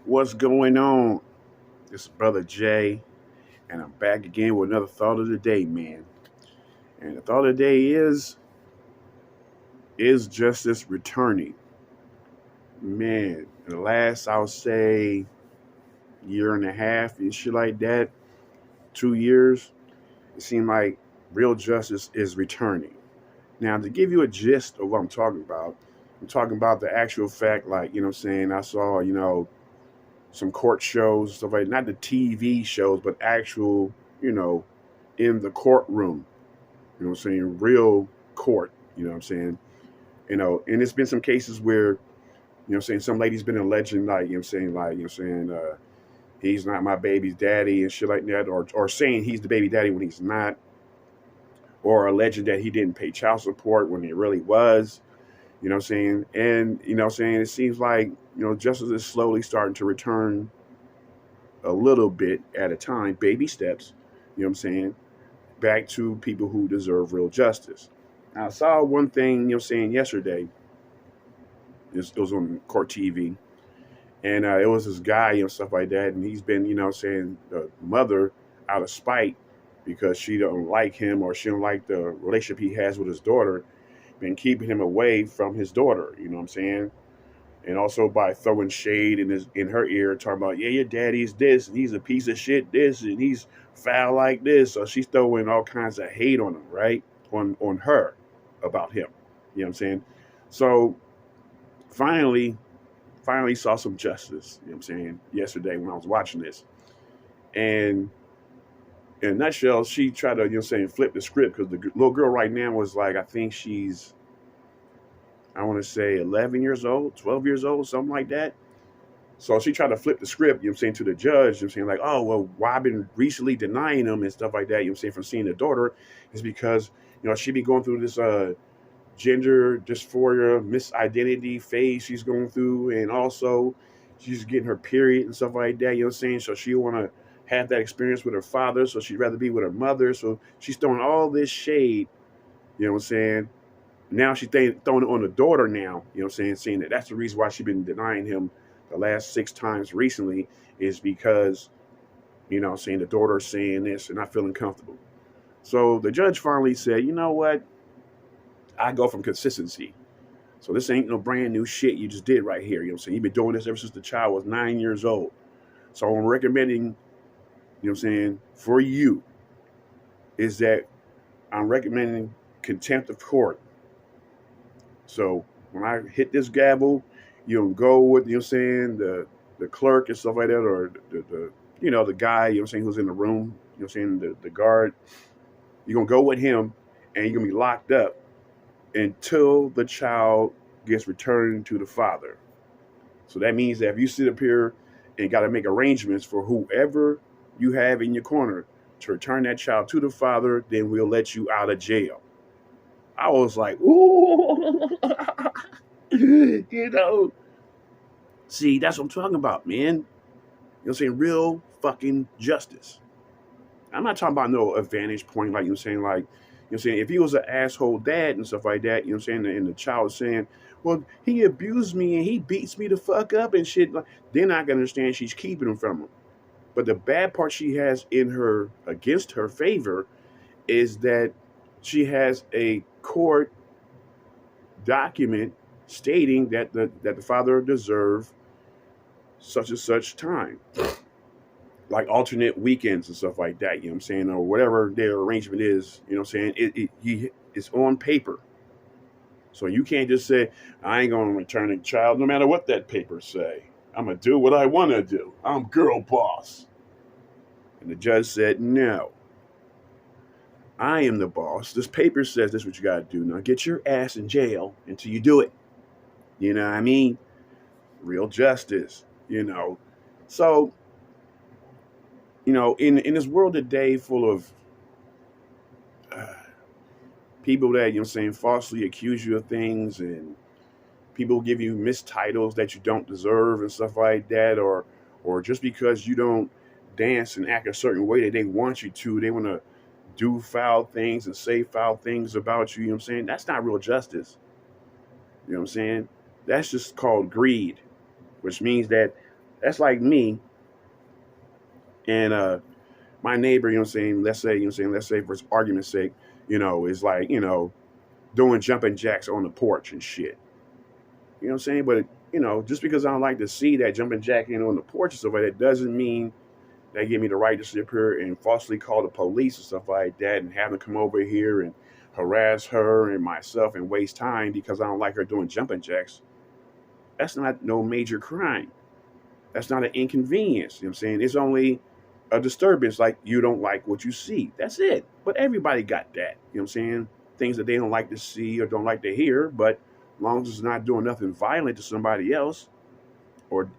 What's going on? This is Brother Jay, and I'm back again with another thought of the day, man. And the thought of the day is justice returning? Man, in the last, I'll say, year and a half and shit like that, 2 years, it seemed like real justice is returning. Now, to give you a gist of what I'm talking about the actual fact, like, you know what I'm saying, I saw, some court shows, stuff like not the TV shows, but actual, you know, in the courtroom, you know what I'm saying, real court, you know what I'm saying, and it's been some cases where, what I'm saying, some lady's been alleging, like, you know what I'm saying, like, he's not my baby's daddy and shit like that, or saying he's the baby daddy when he's not, or alleging that he didn't pay child support when he really was, you know what I'm saying, and, you know what I'm saying, it seems like, justice is slowly starting to return a little bit at a time, baby steps, you know what I'm saying, back to people who deserve real justice. Now, I saw one thing, yesterday. It was on court TV, and it was this guy, stuff like that, and he's been, saying the mother, out of spite, because she don't like him or she don't like the relationship he has with his daughter, been keeping him away from his daughter. You know what I'm saying? And also by throwing shade in her ear, talking about, yeah, your daddy's this and he's a piece of shit this and he's foul like this. So she's throwing all kinds of hate on him, right? On her about him. You know what I'm saying? So finally, finally saw some justice, you know what I'm saying, yesterday when I was watching this. And in a nutshell, she tried to, flip the script because the little girl right now was like, I think she's, I want to say 11 years old, 12 years old, something like that. So she tried to flip the script, to the judge, saying like, oh, well, why I've been recently denying him and stuff like that, from seeing the daughter is because, she be going through this gender dysphoria, misidentity phase she's going through. And also she's getting her period and stuff like that, So she want to have that experience with her father. So she'd rather be with her mother. So she's throwing all this shade, now she's throwing it on the daughter now, saying that that's the reason why she's been denying him the last 6 times recently is because, saying the daughter's saying this and not feeling comfortable. So the judge finally said, you know what? I go from consistency. So this ain't no brand new shit you just did right here. You've been doing this ever since the child was 9 years old. So I'm recommending, for you is that I'm recommending contempt of court. So when I hit this gavel, you don't go with, the clerk and stuff like that, or the guy, who's in the room, the guard. You're going to go with him and you're going to be locked up until the child gets returned to the father. So that means that if you sit up here and got to make arrangements for whoever you have in your corner to return that child to the father, then we'll let you out of jail. I was like, ooh, See, that's what I'm talking about, man. Real fucking justice. I'm not talking about no advantage point, like if he was an asshole dad and stuff like that, and the child is saying, well, he abused me and he beats me the fuck up and shit, they're not gonna understand she's keeping him from him. But the bad part she has in her against her favor is that she has a court document stating that the father deserved such and such time, like alternate weekends and stuff like that, or whatever their arrangement is, it's on paper. So you can't just say, I ain't going to return the child no matter what that paper say. I'm going to do what I want to do. I'm girl boss. And the judge said, no, I am the boss. This paper says this is what you got to do. Now get your ass in jail until you do it. You know what I mean? Real justice, So, in this world today full of people that, falsely accuse you of things, and people give you mistitles that you don't deserve and stuff like that, or just because you don't dance and act a certain way that they want you to, they want to do foul things and say foul things about you, That's not real justice. That's just called greed, which means that That's like me and my neighbor, you know what I'm saying, let's say, you know what I'm saying, let's say for argument's sake, is like, doing jumping jacks on the porch and shit. You know what I'm saying? But just because I don't like to see that jumping jack on the porch and stuff like that doesn't mean they give me the right to sit up here and falsely call the police and stuff like that and have them come over here and harass her and myself and waste time because I don't like her doing jumping jacks. That's not no major crime. That's not an inconvenience. You know what I'm saying? It's only a disturbance, like you don't like what you see. That's it. But everybody got that. You know what I'm saying? Things that they don't like to see or don't like to hear, but as long as it's not doing nothing violent to somebody else or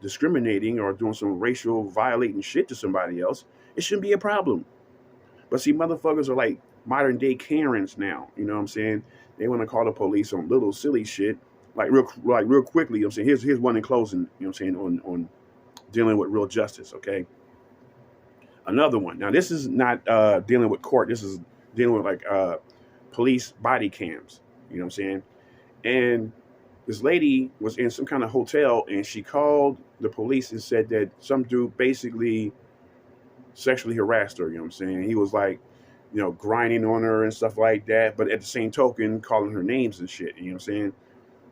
discriminating or doing some racial violating shit to somebody else, it shouldn't be a problem. But see, motherfuckers are like modern day Karens now. You know what I'm saying? They want to call the police on little silly shit, like real quickly. You know what I'm saying? Here's one in closing. You know what I'm saying on dealing with real justice. Okay, another one. Now this is not dealing with court. This is dealing with like police body cams. You know what I'm saying? And this lady was in some kind of hotel and she called the police and said that some dude basically sexually harassed her. You know what I'm saying? He was like, grinding on her and stuff like that, but at the same token, calling her names and shit. You know what I'm saying?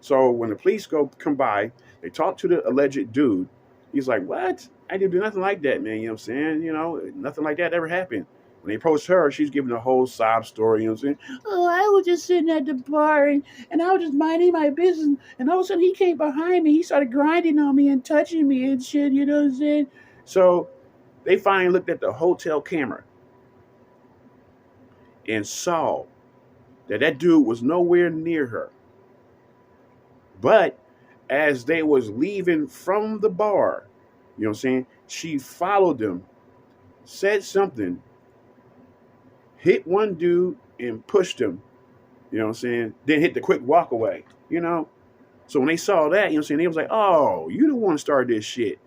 So when the police come by, they talk to the alleged dude. He's like, "What? I didn't do nothing like that, man." You know what I'm saying? Nothing like that ever happened. When they approached her, she's giving a whole sob story. You know what I'm saying? "Oh, I was just sitting at the bar and I was just minding my business. And all of a sudden he came behind me. He started grinding on me and touching me and shit. You know what I'm saying?" So they finally looked at the hotel camera and saw that dude was nowhere near her. But as they was leaving from the bar, you know what I'm saying, she followed them, said something, hit one dude and pushed him, you know what I'm saying, then hit the quick walk away. So when they saw that, you know what I'm saying, they was like, "Oh, you the one started this shit."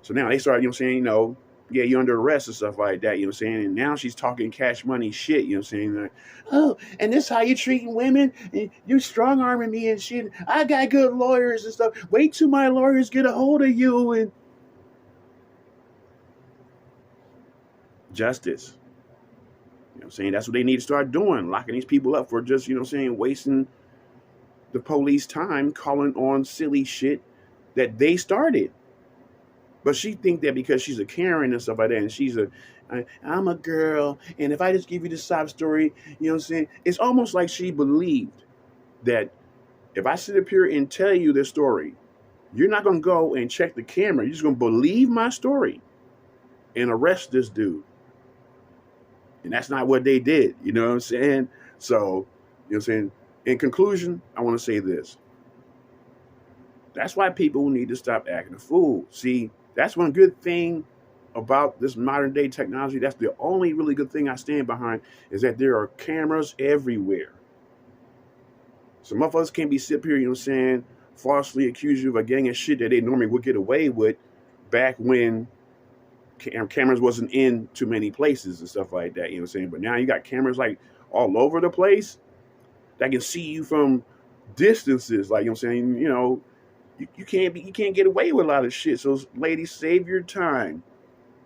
So now they started, you know what I'm saying, yeah, you're under arrest and stuff like that, you know what I'm saying? And now she's talking cash money shit, you know what I'm saying? Like, "Oh, and this how you treating women? And you strong arming me and shit. I got good lawyers and stuff. Wait till my lawyers get a hold of you." And justice. You know what I'm saying? That's what they need to start doing, locking these people up for just, you know what I'm saying, wasting the police time calling on silly shit that they started. But she think that because she's a Karen and stuff like that, and I'm a girl, and if I just give you the sob story, you know what I'm saying? It's almost like she believed that if I sit up here and tell you this story, you're not going to go and check the camera. You're just going to believe my story and arrest this dude. And that's not what they did. You know what I'm saying? So, you know what I'm saying? In conclusion, I want to say this. That's why people need to stop acting a fool. See, that's one good thing about this modern day technology. That's the only really good thing I stand behind is that there are cameras everywhere. Some motherfuckers can't be sitting here, you know what I'm saying, falsely accuse you of a gang of shit that they normally would get away with back when cameras wasn't in too many places and stuff like that, you know what I'm saying? But now you got cameras like all over the place that can see you from distances, like, you know what I'm saying, you can't get away with a lot of shit. So ladies, save your time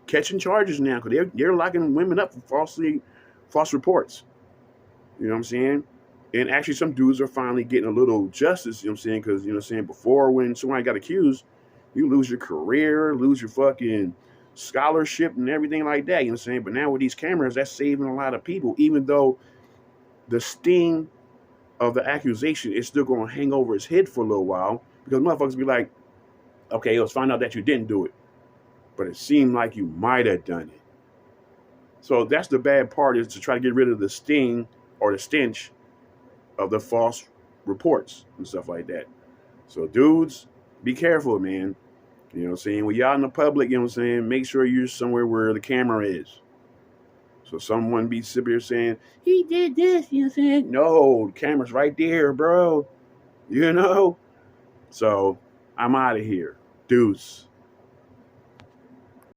catching charges now because they're locking women up for false reports. You know what I'm saying? And actually, some dudes are finally getting a little justice. You know what I'm saying? Because you know what I'm saying. Before, when somebody got accused, you lose your career, lose your fucking scholarship, and everything like that. You know what I'm saying? But now with these cameras, that's saving a lot of people. Even though the sting of the accusation is still going to hang over his head for a little while, because motherfuckers be like, "Okay, let's find out that you didn't do it, but it seemed like you might have done it." So that's the bad part, is to try to get rid of the sting or the stench of the false reports and stuff like that. So dudes, be careful, man. You know what I'm saying? When you're out in the public, you know what I'm saying, make sure you're somewhere where the camera is. So someone be sitting here saying, "He did this," you know what I'm saying? No, the camera's right there, bro. You know? So I'm out of here. Deuce.